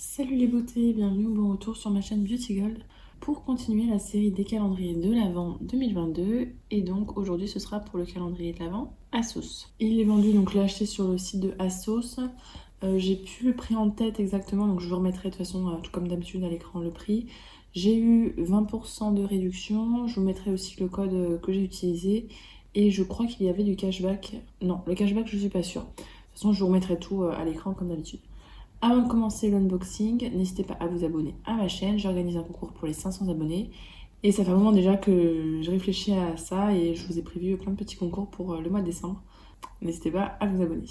Salut les beautés, bienvenue ou bon retour sur ma chaîne Beauty Gold pour continuer la série des calendriers de l'Avent 2022 et donc aujourd'hui ce sera pour le calendrier de l'Avent ASOS. Il est vendu, donc l'ai acheté sur le site de ASOS. J'ai plus le prix en tête exactement, donc je vous remettrai de toute façon tout comme d'habitude à l'écran le prix. J'ai eu 20% de réduction, je vous mettrai aussi le code que j'ai utilisé et je crois qu'il y avait du cashback. Non, le cashback je suis pas sûre. De toute façon je vous remettrai tout à l'écran comme d'habitude. Avant de commencer l'unboxing, n'hésitez pas à vous abonner à ma chaîne. J'organise un concours pour les 500 abonnés. Et ça fait un moment déjà que je réfléchis à ça et je vous ai prévu plein de petits concours pour le mois de décembre. N'hésitez pas à vous abonner.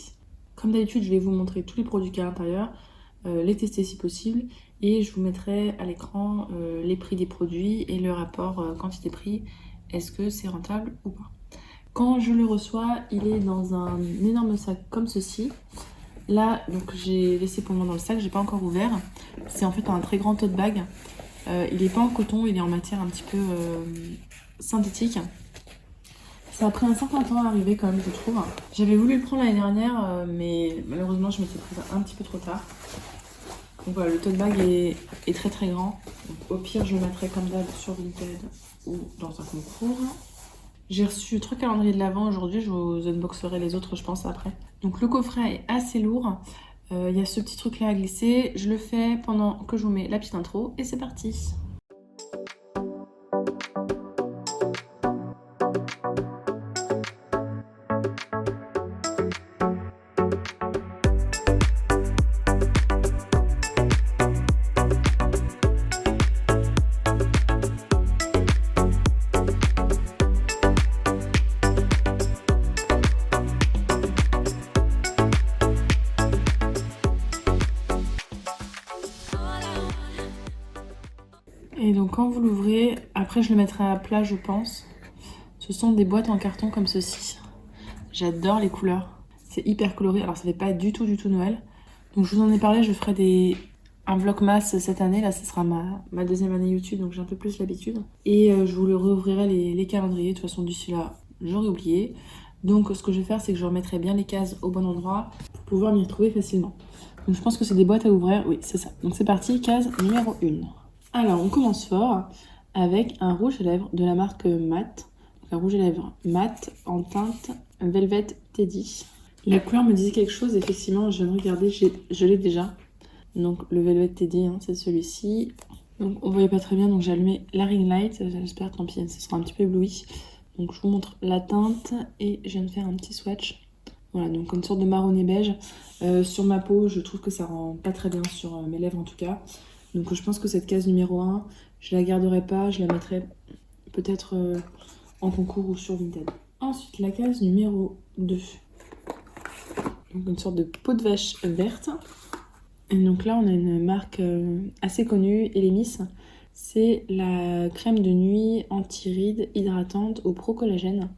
Comme d'habitude, je vais vous montrer tous les produits qu'il y a à l'intérieur, les tester si possible. Et je vous mettrai à l'écran les prix des produits et le rapport quantité-prix. Est-ce que c'est rentable ou pas? Quand je le reçois, il est dans un énorme sac comme ceci. Là, donc j'ai laissé pour moi dans le sac, j'ai pas encore ouvert. C'est en fait un très grand tote bag. Il est pas en coton, il est en matière un petit peu synthétique. Ça a pris un certain temps à arriver quand même, je trouve. J'avais voulu le prendre l'année dernière, mais malheureusement je m'étais prise un petit peu trop tard. Donc voilà, le tote bag est très très grand. Donc, au pire, je le mettrai comme d'hab sur Vinted ou dans un concours. J'ai reçu 3 calendriers de l'Avent aujourd'hui, je vous unboxerai les autres je pense après. Donc le coffret est assez lourd, il y a ce petit truc là à glisser, je le fais pendant que je vous mets la petite intro et c'est parti. Et donc quand vous l'ouvrez, après je le mettrai à plat je pense. Ce sont des boîtes en carton comme ceci. J'adore les couleurs. C'est hyper coloré. Alors ça fait pas du tout Noël. Donc je vous en ai parlé, je ferai un vlogmas cette année. Là ce sera ma deuxième année YouTube, donc j'ai un peu plus l'habitude. Et je vous le rouvrirai les calendriers. De toute façon d'ici là, j'aurais oublié. Donc ce que je vais faire, c'est que je remettrai bien les cases au bon endroit pour pouvoir m'y retrouver facilement. Donc je pense que c'est des boîtes à ouvrir. Oui, c'est ça. Donc c'est parti, case numéro 1. Alors, on commence fort avec un rouge à lèvres de la marque Matte. Donc, un rouge à lèvres mat en teinte Velvet Teddy. La couleur me disait quelque chose, effectivement, je viens de regarder, je l'ai déjà. Donc, le Velvet Teddy, hein, c'est celui-ci. Donc, on voyait pas très bien, donc j'ai allumé la ring light. J'espère, tant pis, ça sera un petit peu ébloui. Donc, je vous montre la teinte et je viens de faire un petit swatch. Voilà, donc une sorte de marronné beige. Sur ma peau, je trouve que ça rend pas très bien sur mes lèvres en tout cas. Donc je pense que cette case numéro 1, je la garderai pas, je la mettrai peut-être en concours ou sur Vinted. Ensuite, la case numéro 2. Donc une sorte de peau de vache verte. Et donc là, on a une marque assez connue, Elemis. C'est la crème de nuit anti-rides hydratante au pro-collagène.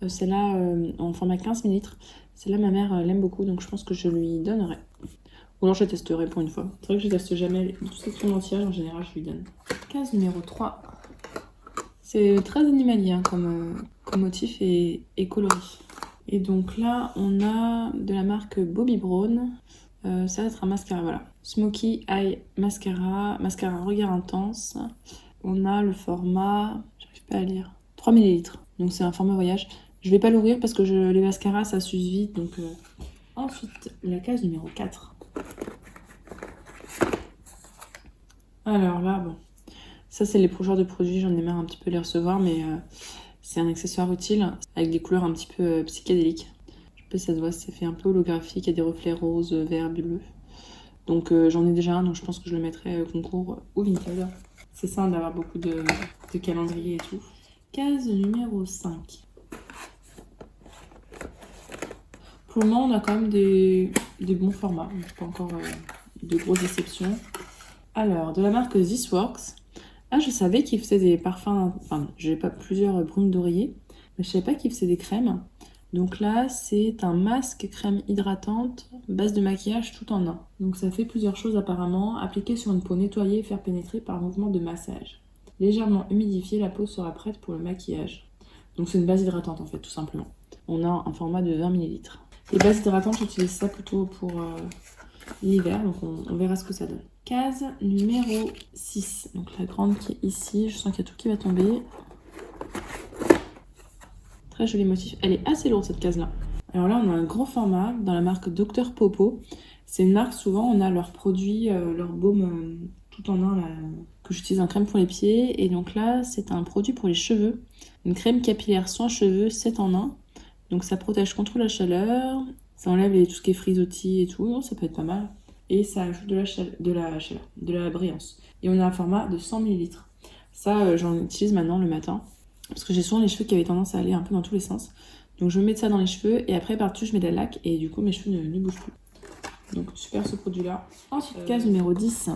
Celle-là, en format 15 ml. Celle-là, ma mère l'aime beaucoup, donc je pense que je lui donnerai. Ou alors je testerai pour une fois. C'est vrai que je teste jamais tout ce qui est entière, en général je lui donne. Case numéro 3. C'est très animalier hein, comme motif et coloris. Et donc là on a de la marque Bobbi Brown. Ça va être un mascara, voilà. Smoky Eye Mascara, mascara regard intense. On a le format, j'arrive pas à lire, 3 ml. Donc c'est un format voyage. Je vais pas l'ouvrir parce que les mascaras ça s'use vite. Donc ensuite la case numéro 4. Alors là, bon, ça c'est les genres de produits, j'en ai marre un petit peu les recevoir, mais c'est un accessoire utile avec des couleurs un petit peu psychédéliques. Je sais pas si ça se voit, c'est fait un peu holographique, il y a des reflets roses, verts, bleus. Donc j'en ai déjà un, donc je pense que je le mettrai au concours ou Vinted. C'est ça d'avoir beaucoup de calendriers et tout. Case numéro 5. Pour le moment, on a quand même des bons formats, donc pas encore de grosses déceptions. Alors, de la marque This Works. Ah, je savais qu'ils faisaient des parfums, enfin, j'ai pas plusieurs brumes d'oreiller, mais je savais pas qu'ils faisaient des crèmes. Donc là, c'est un masque crème hydratante, base de maquillage tout en un. Donc ça fait plusieurs choses apparemment. Appliqué sur une peau nettoyée et faire pénétrer par mouvement de massage. Légèrement humidifiée, la peau sera prête pour le maquillage. Donc c'est une base hydratante en fait, tout simplement. On a un format de 20 ml. Les bases hydratantes, j'utilise ça plutôt pour l'hiver, donc on verra ce que ça donne. Case numéro 6. Donc la grande qui est ici. Je sens qu'il y a tout qui va tomber. Très joli motif. Elle est assez lourde cette case-là. Alors là, on a un grand format dans la marque Dr Popo. C'est une marque, souvent, on a leurs produits, leur baume tout en un, là, que j'utilise en crème pour les pieds. Et donc là, c'est un produit pour les cheveux. Une crème capillaire soin cheveux 7 en 1. Donc ça protège contre la chaleur. Ça enlève tout ce qui est frisottis et tout. Non, ça peut être pas mal. Et ça ajoute de la brillance. Et on a un format de 100 ml. Ça, j'en utilise maintenant le matin. Parce que j'ai souvent les cheveux qui avaient tendance à aller un peu dans tous les sens. Donc je vais mettre ça dans les cheveux et après par-dessus je mets de la laque et du coup mes cheveux ne bougent plus. Donc super ce produit là. Ensuite case numéro 10.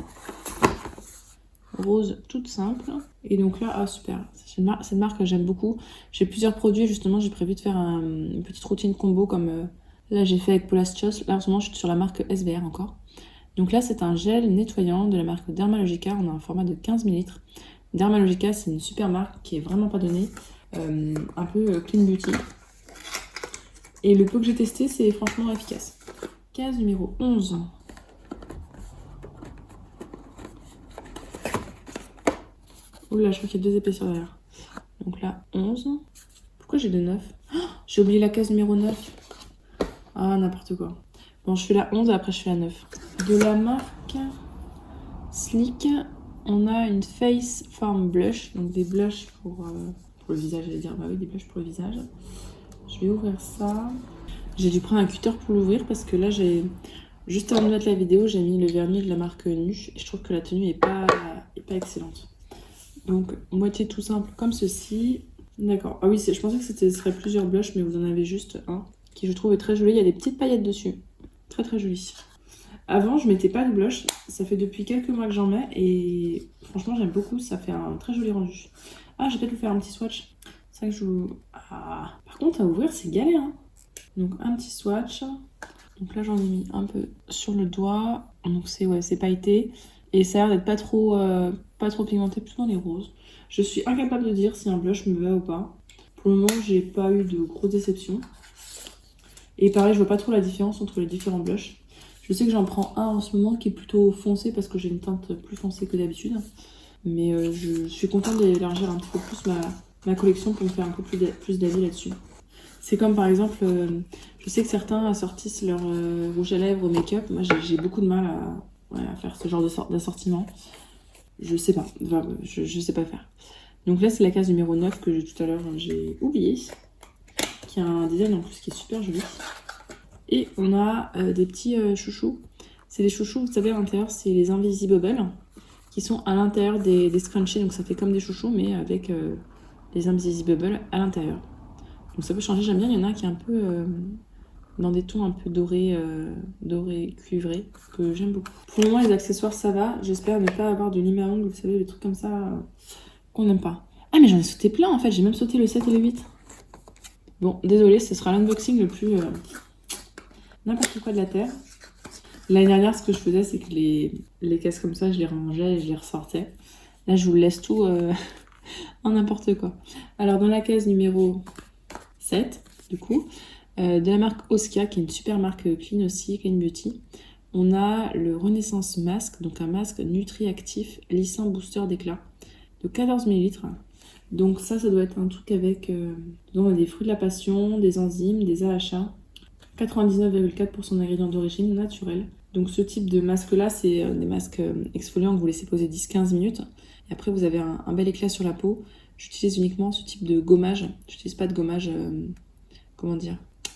Rose toute simple. Et donc là, ah super, c'est une marque que j'aime beaucoup. J'ai plusieurs produits justement, j'ai prévu de faire une petite routine combo comme là j'ai fait avec Paula Scios. Là en ce moment je suis sur la marque SBR encore. Donc là c'est un gel nettoyant de la marque Dermalogica, on a un format de 15 ml. Dermalogica c'est une super marque qui est vraiment pas donnée, un peu clean beauty. Et le peu que j'ai testé, c'est franchement efficace. Case numéro 11. Oula, je crois qu'il y a 2 épaisseurs derrière. Donc là, 11. Pourquoi j'ai de 9 ? Oh, j'ai oublié la case numéro 9. Ah, n'importe quoi. Bon, je fais la 11 et après je fais la 9. De la marque Sleek, on a une Face Form Blush. Donc des blushs pour le visage, j'allais dire. Bah oui, des blushs pour le visage. Je vais ouvrir ça. J'ai dû prendre un cutter pour l'ouvrir parce que là, juste avant de mettre la vidéo, j'ai mis le vernis de la marque Nu et je trouve que la tenue est pas excellente. Donc, moitié tout simple comme ceci. D'accord. Ah oui, je pensais que ce serait plusieurs blushs, mais vous en avez juste un qui, je trouve, est très joli. Il y a des petites paillettes dessus. Très, très joli. Avant, je mettais pas de blush. Ça fait depuis quelques mois que j'en mets et franchement, j'aime beaucoup. Ça fait un très joli rendu. Ah, je vais peut-être vous faire un petit swatch. C'est ça que je vous... Ah, par contre, à ouvrir, c'est galère, hein. Donc un petit swatch. Donc là j'en ai mis un peu sur le doigt. Donc c'est pailleté. Et ça a l'air d'être pas trop pigmenté, plutôt dans les roses. Je suis incapable de dire si un blush me va ou pas. Pour le moment j'ai pas eu de grosses déceptions. Et pareil, je vois pas trop la différence entre les différents blushs. Je sais que j'en prends un en ce moment qui est plutôt foncé parce que j'ai une teinte plus foncée que d'habitude. Mais je suis contente d'élargir un petit peu plus ma collection pour me faire un peu plus d'avis là-dessus. C'est comme par exemple, je sais que certains assortissent leur rouge à lèvres au make-up. Moi, j'ai beaucoup de mal à faire ce genre d'assortiment. Je sais pas, enfin, je sais pas faire. Donc là, c'est la case numéro 9 que tout à l'heure j'ai oublié, qui a un design en plus qui est super joli. Et on a des petits chouchous. C'est les chouchous, vous savez, à l'intérieur, c'est les Invisibubble qui sont à l'intérieur des scrunchies. Donc ça fait comme des chouchous, mais avec les Invisibubble à l'intérieur. Donc ça peut changer, j'aime bien. Il y en a un qui est un peu dans des tons un peu dorés cuivrés, que j'aime beaucoup. Pour le moment, les accessoires, ça va. J'espère ne pas avoir de lime à ongles, vous savez, les trucs comme ça qu'on n'aime pas. Ah, mais j'en ai sauté plein en fait, j'ai même sauté le 7 et le 8. Bon, désolé, ce sera l'unboxing le plus n'importe quoi de la terre. L'année dernière, ce que je faisais, c'est que les caisses comme ça, je les rangeais et je les ressortais. Là, je vous laisse tout en n'importe quoi. Alors, dans la case numéro 7, du coup, de la marque Oskia, qui est une super marque clean aussi, clean beauty, on a le Renaissance Mask, donc un masque Nutri-Actif lissant booster d'éclat de 14 ml. Donc ça doit être un truc avec des fruits de la passion, des enzymes, des AHA, 99,4% d'ingrédients d'origine naturelle. Donc ce type de masque-là, c'est des masques exfoliants que vous laissez poser 10-15 minutes. Et après, vous avez un bel éclat sur la peau. J'utilise uniquement ce type de gommage. J'utilise pas de gommage,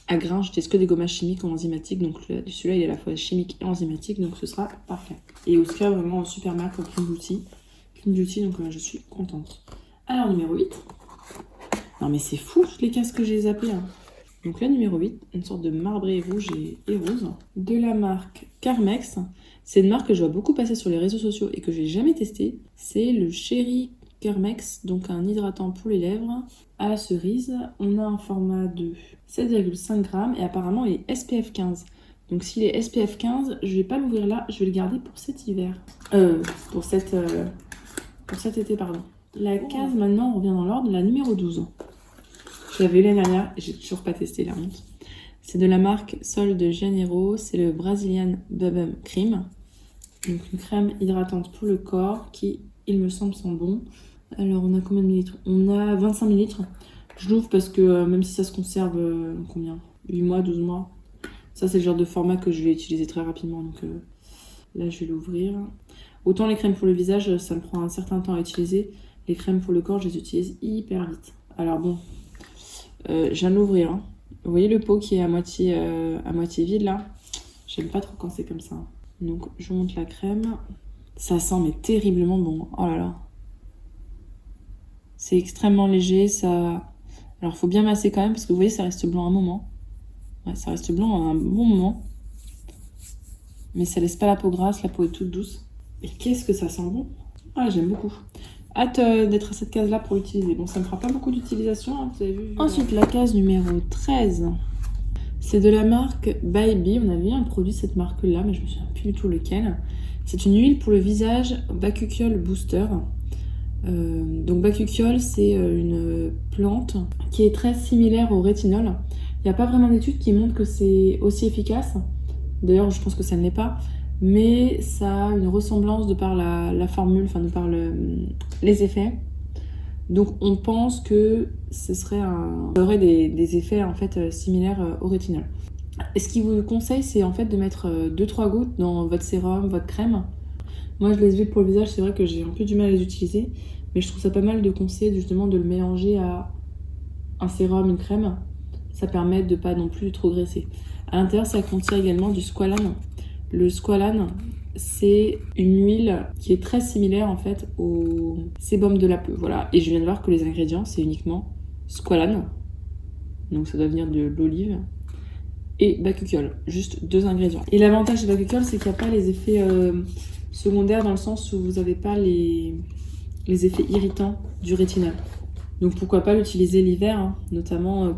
à grains. J'utilise que des gommages chimiques ou enzymatiques. Donc celui-là, il est à la fois chimique et enzymatique. Donc ce sera parfait. Et Oscar, vraiment super marque Clean Beauty. Clean Beauty, donc je suis contente. Alors, numéro 8. Non mais c'est fou, toutes les cases que j'ai zappées. Hein. Donc là, numéro 8, une sorte de marbré rouge et rose. De la marque Carmex. C'est une marque que je vois beaucoup passer sur les réseaux sociaux et que j'ai jamais testé. C'est le Cherry Carmex, donc un hydratant pour les lèvres à la cerise. On a un format de 7,5 grammes et apparemment il est SPF 15. Donc s'il est SPF 15, je vais pas l'ouvrir là, je vais le garder pour cet hiver. Pour cet été, pardon. La case, maintenant, on revient dans l'ordre, la numéro 12. Je l'avais eu l'année dernière et j'ai toujours pas testé, la honte. C'est de la marque Sol de Janeiro, c'est le Brazilian Bubble Cream. Donc une crème hydratante pour le corps qui, il me semble, sent bon. Alors on a combien de millilitres? On a 25 millilitres. Je l'ouvre parce que même si ça se conserve, combien? 8 mois, 12 mois. Ça c'est le genre de format que je vais utiliser très rapidement. Donc là je vais l'ouvrir. Autant les crèmes pour le visage, ça me prend un certain temps à utiliser. Les crèmes pour le corps, je les utilise hyper vite. Alors bon, je viens de l'ouvrir. Hein. Vous voyez le pot qui est à moitié vide là? J'aime pas trop quand c'est comme ça. Donc je monte la crème. Ça sent mais terriblement bon. Oh là là. C'est extrêmement léger. Ça... Alors faut bien masser quand même parce que vous voyez ça reste blanc un moment. Ouais, ça reste blanc un bon moment. Mais ça laisse pas la peau grasse, la peau est toute douce. Et qu'est-ce que ça sent bon. Ah j'aime beaucoup. Hâte d'être à cette case-là pour l'utiliser. Bon, ça ne me fera pas beaucoup d'utilisation, hein, vous avez vu. Ensuite, la case numéro 13. C'est de la marque Bybee. On avait un produit de cette marque-là, mais je me souviens plus du tout lequel. C'est une huile pour le visage Bakuchiol Booster. Donc Bakuchiol, c'est une plante qui est très similaire au rétinol. Il n'y a pas vraiment d'études qui montrent que c'est aussi efficace. D'ailleurs, je pense que ça ne l'est pas. Mais ça a une ressemblance de par la formule, enfin de par les effets. Donc on pense que ça aurait des effets en fait similaires au rétinol. Et ce qu'il vous conseille, c'est en fait de mettre 2-3 gouttes dans votre sérum, votre crème. Moi je les huiles pour le visage, c'est vrai que j'ai un peu du mal à les utiliser, mais je trouve ça pas mal de conseiller justement de le mélanger à un sérum, une crème. Ça permet de pas non plus trop graisser. À l'intérieur, ça contient également du squalane. Le squalane, c'est une huile qui est très similaire en fait au sébum de la peau. Voilà. Et je viens de voir que les ingrédients, c'est uniquement squalane. Donc ça doit venir de l'olive. Et bakuchiol. Juste 2 ingrédients. Et l'avantage de bakuchiol, c'est qu'il n'y a pas les effets secondaires dans le sens où vous n'avez pas les effets irritants du rétinol. Donc pourquoi pas l'utiliser l'hiver, hein, notamment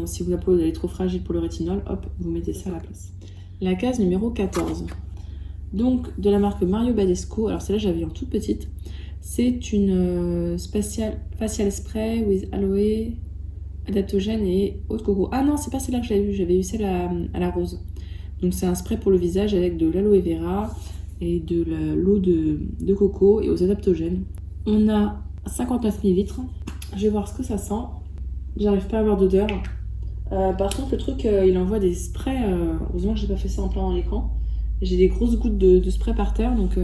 si la peau est trop fragile pour le rétinol, hop, vous mettez ça à la place. La case numéro 14. Donc de la marque Mario Badescu, alors celle-là j'avais en toute petite. C'est une facial spray with aloe, adaptogène et eau de coco. Ah non, c'est pas celle-là que j'avais eu celle à la rose. Donc c'est un spray pour le visage avec de l'aloe vera et de l'eau de coco et aux adaptogènes. On a 59 ml. Je vais voir ce que ça sent. J'arrive pas à avoir d'odeur. Par contre, le truc, il envoie des sprays. Heureusement que j'ai pas fait ça en plein dans l'écran. J'ai des grosses gouttes de spray par terre. Donc,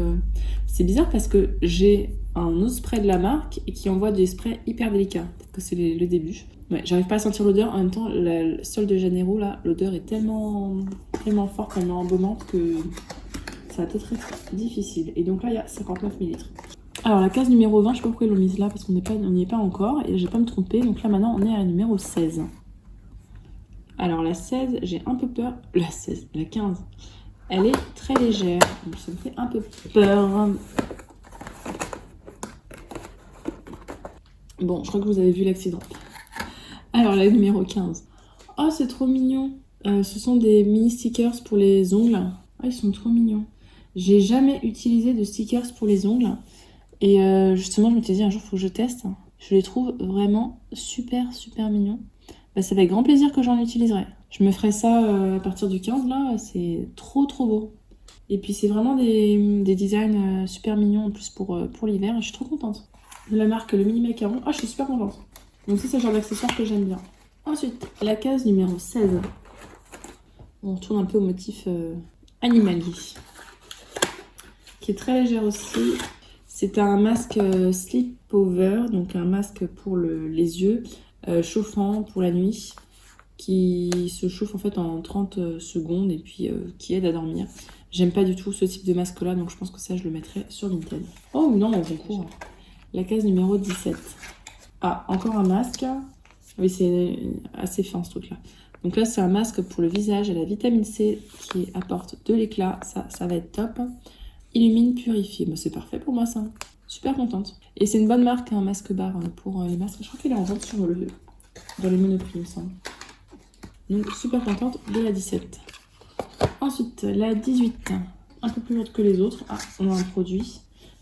c'est bizarre parce que j'ai un autre spray de la marque et qui envoie des sprays hyper délicats. Peut-être que c'est le début. Ouais, j'arrive pas à sentir l'odeur. En même temps, le Sol de Janeiro, là, l'odeur est tellement forte, tellement embaumante que ça va être difficile. Et donc là, il y a 59 ml. Alors la case numéro 20, je sais pas pourquoi ils l'ont mise là parce qu'on n'y est pas encore et je vais pas me tromper. Donc là maintenant on est à la numéro 16. Alors la 16, j'ai un peu peur. La 16, la 15, elle est très légère. Donc ça me fait un peu peur. Bon, je crois que vous avez vu l'accident. Alors la numéro 15. Oh c'est trop mignon. Ce sont des mini stickers pour les ongles. Ah ils sont trop mignons. J'ai jamais utilisé de stickers pour les ongles. Et justement, je me suis dit un jour, il faut que je teste. Je les trouve vraiment super mignons. Bah, c'est avec grand plaisir que j'en utiliserai. Je me ferai ça à partir du 15, là. C'est trop beau. Et puis, c'est vraiment des designs super mignons en plus pour l'hiver. Je suis trop contente. De la marque Le Mini Macaron. Ah, je suis super contente. Donc, ça, c'est le genre d'accessoire que j'aime bien. Ensuite, la case numéro 16. On retourne un peu au motif animalier. Qui est très légère aussi. C'est un masque Sleep Over, donc un masque pour les yeux, chauffant pour la nuit, qui se chauffe en fait en 30 secondes et puis qui aide à dormir. J'aime pas du tout ce type de masque là, donc je pense que ça je le mettrai sur Vinted. Oh non, on concours. La case numéro 17. Ah, encore un masque. Oui, c'est assez fin ce truc là. Donc là c'est un masque pour le visage à la vitamine C qui apporte de l'éclat, ça va être top. Illumine, purifié. Bah, c'est parfait pour moi ça. Super contente. Et c'est une bonne marque, un masque bar pour les masques. Je crois qu'il est en vente dans le Monoprix, il me semble. Donc super contente de la 17. Ensuite, la 18. Un peu plus lourde que les autres. Ah, on a un produit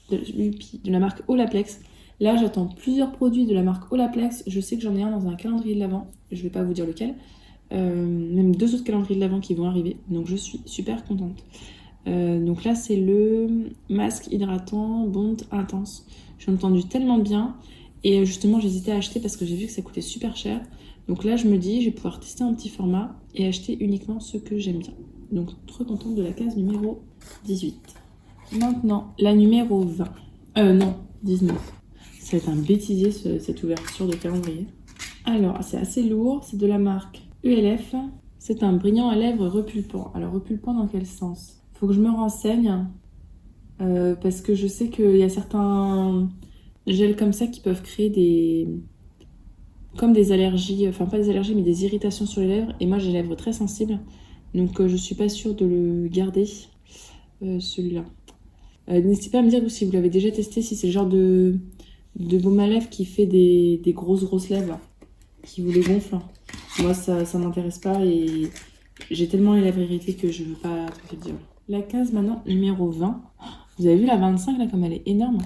de la marque Olaplex. Là, j'attends plusieurs produits de la marque Olaplex. Je sais que j'en ai un dans un calendrier de l'Avent. Je vais pas vous dire lequel. Même 2 autres calendriers de l'Avent qui vont arriver. Donc je suis super contente. Donc là, c'est le masque hydratant Bond Intense. J'ai entendu tellement bien. Et justement, j'hésitais à acheter parce que j'ai vu que ça coûtait super cher. Donc là, je me dis, je vais pouvoir tester un petit format et acheter uniquement ce que j'aime bien. Donc, trop contente de la case numéro 18. Maintenant, la numéro 20. Non, 19. Ça va être un bêtisier, cette ouverture de calendrier. Alors, c'est assez lourd. C'est de la marque ELF. C'est un brillant à lèvres repulpant. Alors, repulpant dans quel sens? Faut que je me renseigne. Parce que je sais qu'il y a certains gels comme ça qui peuvent créer comme des allergies, enfin pas des allergies mais des irritations sur les lèvres, et moi j'ai les lèvres très sensibles, donc je suis pas sûre de le garder, celui-là. N'hésitez pas à me dire si vous l'avez déjà testé, si c'est le genre de baume à lèvres qui fait des grosses lèvres, qui vous les gonfle. Moi ça m'intéresse pas et j'ai tellement les lèvres irritées que je veux pas trop dire. La case maintenant numéro 20, vous avez vu la 25 là comme elle est énorme.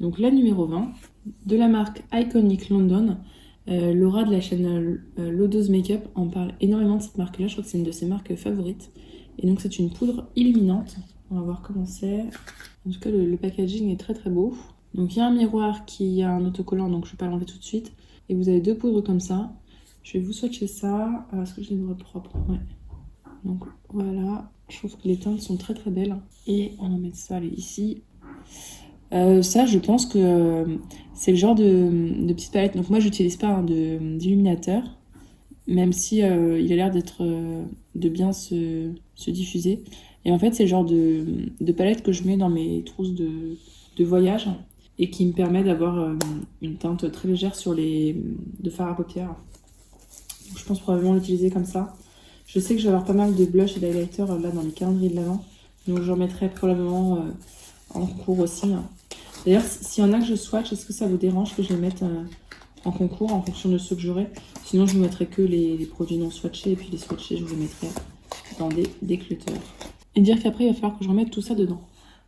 Donc la numéro 20, de la marque Iconic London. Laura de la chaîne Lodo's Makeup en parle énormément de cette marque-là. Je crois que c'est une de ses marques favorites. Et donc c'est une poudre illuminante. On va voir comment c'est. En tout cas, le packaging est très beau. Donc il y a un miroir qui a un autocollant, donc je ne vais pas l'enlever tout de suite. Et vous avez deux poudres comme ça. Je vais vous swatcher ça. Est-ce que je les dois propres? Ouais. Donc voilà. Je trouve que les teintes sont très belles. Et on va mettre ça allez, ici. Ça, je pense que c'est le genre de petite palette. Donc moi, j'utilise pas d'illuminateur, même si il a l'air d'être de bien se diffuser. Et en fait, c'est le genre de palette que je mets dans mes trousses de voyage et qui me permet d'avoir une teinte très légère sur de fard à paupières. Donc, je pense probablement l'utiliser comme ça. Je sais que je vais avoir pas mal de blush et d'highlighter là dans les calendriers de l'Avent, donc j'en mettrai probablement en concours aussi. D'ailleurs, s'il y en a que je swatch, est-ce que ça vous dérange que je les mette en concours en fonction de ceux que j'aurai? Sinon, je vous mettrai que les produits non swatchés et puis les swatchés, je vous les mettrai dans des décluteurs. Et dire qu'après, il va falloir que je remette tout ça dedans.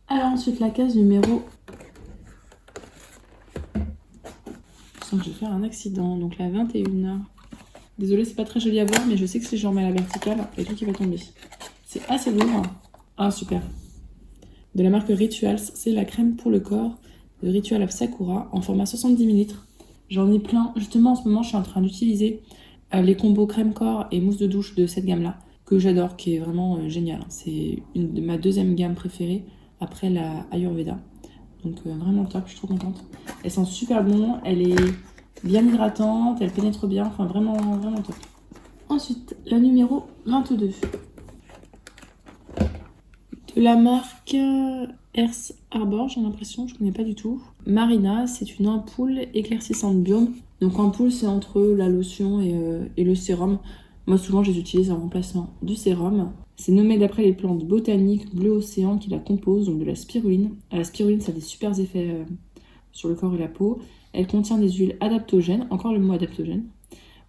Alors ensuite, la case numéro... Je sens que je vais faire un accident. Donc la 21. Désolée, c'est pas très joli à voir, mais je sais que si je remets à la verticale, il y a tout qui va tomber. C'est assez lourd. Ah, super. De la marque Rituals, c'est la crème pour le corps de Ritual of Sakura en format 70 ml. J'en ai plein. Justement, en ce moment, je suis en train d'utiliser les combos crème corps et mousse de douche de cette gamme-là, que j'adore, qui est vraiment géniale. C'est une de ma deuxième gamme préférée après la Ayurveda. Donc vraiment top, je suis trop contente. Elle sent super bon, elle est bien hydratante, elle pénètre bien, enfin vraiment top. Ensuite, la numéro 22. De la marque Earth Harbor, j'ai l'impression, je connais pas du tout. Marina, c'est une ampoule éclaircissante Biome. Donc ampoule, c'est entre la lotion et le sérum. Moi, souvent, je les utilise en remplacement du sérum. C'est nommé d'après les plantes botaniques bleu océan qui la composent, donc de la spiruline. La spiruline, ça a des super effets sur le corps et la peau. Elle contient des huiles adaptogènes, encore le mot adaptogène,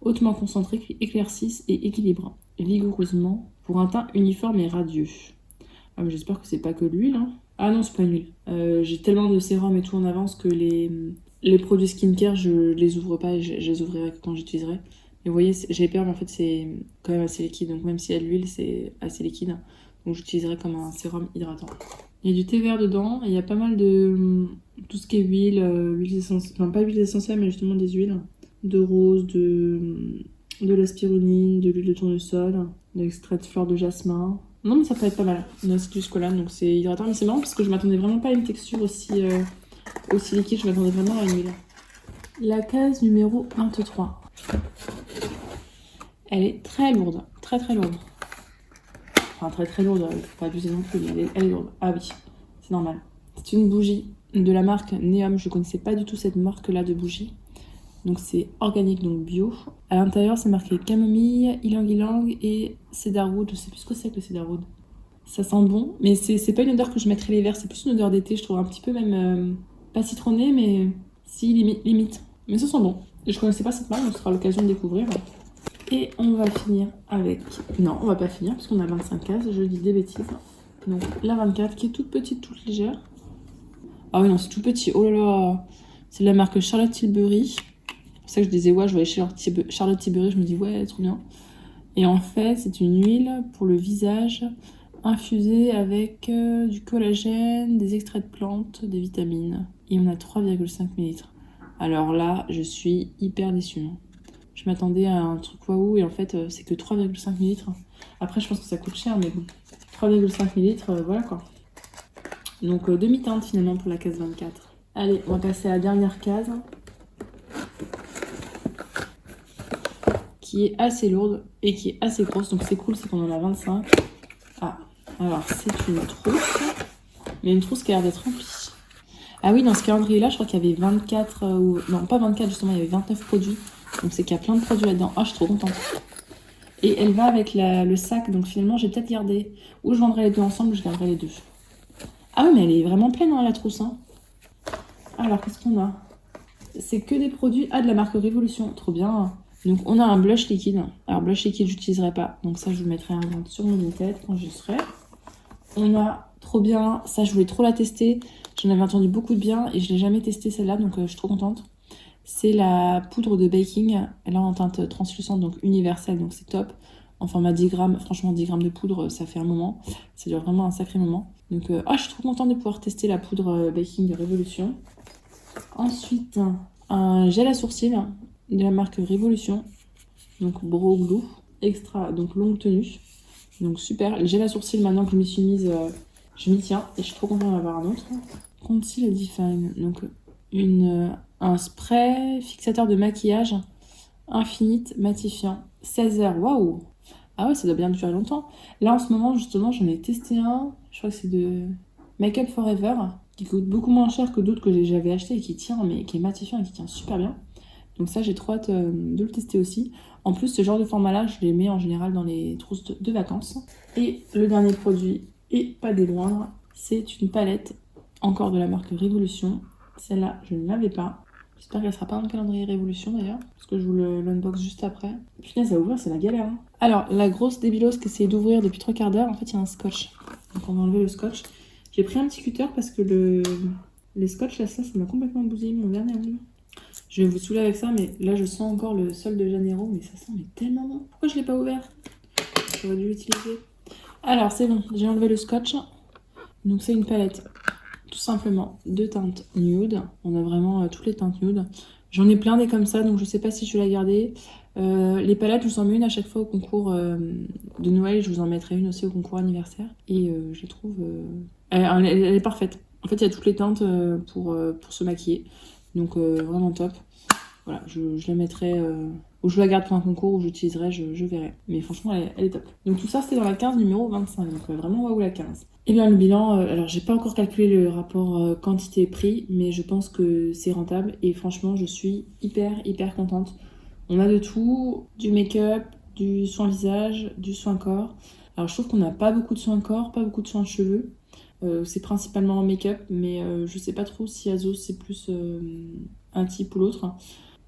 hautement concentrées qui éclaircissent et équilibrent vigoureusement pour un teint uniforme et radieux. Ah, mais j'espère que c'est pas que l'huile. Hein. Ah non, c'est pas une huile. J'ai tellement de sérum et tout en avance que les produits skincare, je les ouvre pas et je les ouvrirai que quand j'utiliserai. Et vous voyez, j'ai peur, mais en fait, c'est quand même assez liquide. Donc même s'il y a de l'huile, c'est assez liquide. Donc j'utiliserai comme un sérum hydratant. Il y a du thé vert dedans et il y a pas mal de tout ce qui est huile, huile essentielle. Enfin, pas huile essentielle, mais justement des huiles. De rose, de la spiruline, de l'huile de tournesol, de l'extrait de fleurs de jasmin. Non, mais ça peut être pas mal. On a jusque-là, donc c'est hydratant. Mais c'est marrant parce que je m'attendais vraiment pas à une texture aussi liquide. Je m'attendais vraiment à une huile. La case numéro 23. Elle est très lourde. Très lourde. Enfin, très lourde. Faut pas abuser non plus, mais elle est lourde. Ah oui, c'est normal. C'est une bougie de la marque Neom. Je connaissais pas du tout cette marque-là de bougie. Donc c'est organique, donc bio. À l'intérieur, c'est marqué camomille, ylang-ylang et cedarwood. Je sais plus ce que c'est que le cedarwood. Ça sent bon, mais c'est pas une odeur que je mettrais l'hiver. C'est plus une odeur d'été, je trouve un petit peu même pas citronné, mais si limite. Mais ça sent bon. Et je connaissais pas cette marque, donc ce sera l'occasion de découvrir. Et on va finir avec... Non, on va pas finir parce qu'on a 25 cases. Je dis des bêtises. Donc la 24 qui est toute petite, toute légère. Ah oui non, c'est tout petit. Oh là là. C'est de la marque Charlotte Tilbury. C'est pour ça que je disais, ouais, je voyais Charlotte Tilbury, je me dis, ouais, trop bien. Et en fait, c'est une huile pour le visage infusé avec du collagène, des extraits de plantes, des vitamines. Et on a 3,5 ml. Alors là, je suis hyper déçue. Je m'attendais à un truc waouh et en fait, c'est que 3,5 ml. Après, je pense que ça coûte cher, mais bon. 3,5 ml, voilà quoi. Donc demi-teinte finalement pour la case 24. Allez, on va passer à la dernière case. Qui est assez lourde et qui est assez grosse. Donc c'est cool, c'est qu'on en a 25. Ah, alors c'est une trousse. Mais une trousse qui a l'air d'être remplie. Ah oui, dans ce calendrier-là, je crois qu'il y avait 24... non, pas 24 justement, il y avait 29 produits. Donc c'est qu'il y a plein de produits là-dedans. Ah, je suis trop contente. Et elle va avec le sac. Donc finalement, j'ai peut-être gardé... Ou je vendrai les deux ensemble, ou je garderai les deux. Ah oui, mais elle est vraiment pleine, hein, la trousse. Hein. Alors, qu'est-ce qu'on a? C'est que des produits... Ah, de la marque Révolution. Trop bien. Donc, on a un blush liquide. Alors, blush liquide, j'utiliserai pas. Donc ça, je vous mettrai un lien sur mon tête quand j'y serai. On a... Trop bien. Ça, je voulais trop la tester. J'en avais entendu beaucoup de bien et je l'ai jamais testée celle-là, donc je suis trop contente. C'est la poudre de baking. Elle est en teinte translucente, donc universelle, donc c'est top. En format 10 grammes. Franchement, 10 grammes de poudre, ça fait un moment. Ça dure vraiment un sacré moment. Donc, je suis trop contente de pouvoir tester la poudre baking de Révolution. Ensuite, un gel à sourcils de la marque Révolution. Donc, Brow Glue. Extra, donc longue tenue. Donc, super. Le gel à sourcils, maintenant que je m'y suis mise... je m'y tiens et je suis trop contente d'en avoir un autre. Conceal Define, donc un spray fixateur de maquillage infinite matifiant. 16 heures, waouh! Ah ouais, ça doit bien durer longtemps. Là en ce moment, justement, j'en ai testé un. Je crois que c'est de Make Up Forever qui coûte beaucoup moins cher que d'autres que j'avais acheté et qui tient, mais qui est matifiant et qui tient super bien. Donc ça, j'ai trop hâte de le tester aussi. En plus, ce genre de format-là, je les mets en général dans les trousses de vacances. Et le dernier produit, et pas des moindres, c'est une palette, encore de la marque Révolution. Celle-là, je ne l'avais pas. J'espère qu'elle sera pas dans le calendrier Révolution d'ailleurs, parce que je vous l'unbox juste après. Putain, à ouvrir, c'est la galère. Hein. Alors, la grosse débilos qui essaie d'ouvrir depuis 3 quarts d'heure, en fait, il y a un scotch. Donc on va enlever le scotch. J'ai pris un petit cutter parce que les scotch, là, ça m'a complètement bousillé mon dernier ongle. Je vais vous saouler avec ça, mais là, je sens encore le sol de Janeiro, mais ça sent mais tellement bon. Pourquoi je l'ai pas ouvert? J'aurais dû l'utiliser. Alors, c'est bon, j'ai enlevé le scotch. Donc, c'est une palette, tout simplement, de teintes nude. On a vraiment toutes les teintes nude. J'en ai plein des comme ça, donc je sais pas si je vais la garder. Les palettes, je vous en mets une à chaque fois au concours de Noël. Je vous en mettrai une aussi au concours anniversaire. Et je la trouve... elle est parfaite. En fait, il y a toutes les teintes pour se maquiller. Donc, vraiment top. Voilà, je la mettrai... ou je la garde pour un concours ou j'utiliserai, je verrai. Mais franchement, elle est top. Donc tout ça, c'était dans la 15 numéro 25. Donc vraiment, waouh la 15. Et bien le bilan, alors j'ai pas encore calculé le rapport quantité-prix, mais je pense que c'est rentable. Et franchement, je suis hyper contente. On a de tout, du make-up, du soin visage, du soin corps. Alors je trouve qu'on n'a pas beaucoup de soins corps, pas beaucoup de soins cheveux. C'est principalement make-up, mais je sais pas trop si Azos c'est plus un type ou l'autre.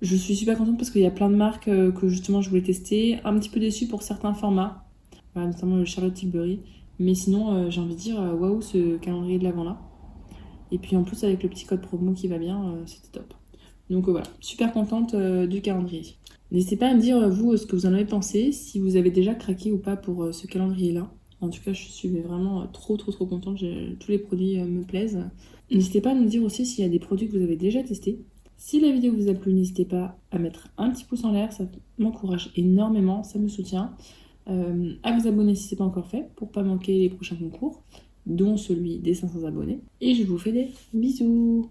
Je suis super contente parce qu'il y a plein de marques que justement je voulais tester. Un petit peu déçue pour certains formats, voilà, notamment le Charlotte Tilbury. Mais sinon, j'ai envie de dire, waouh, ce calendrier de l'avant là. Et puis en plus, avec le petit code promo qui va bien, c'était top. Donc voilà, super contente du calendrier. N'hésitez pas à me dire, vous, ce que vous en avez pensé, si vous avez déjà craqué ou pas pour ce calendrier-là. En tout cas, je suis vraiment trop contente. Tous les produits me plaisent. N'hésitez pas à me dire aussi s'il y a des produits que vous avez déjà testés. Si la vidéo vous a plu, n'hésitez pas à mettre un petit pouce en l'air, ça m'encourage énormément, ça me soutient. À vous abonner si ce n'est pas encore fait pour ne pas manquer les prochains concours, dont celui des 500 abonnés. Et je vous fais des bisous!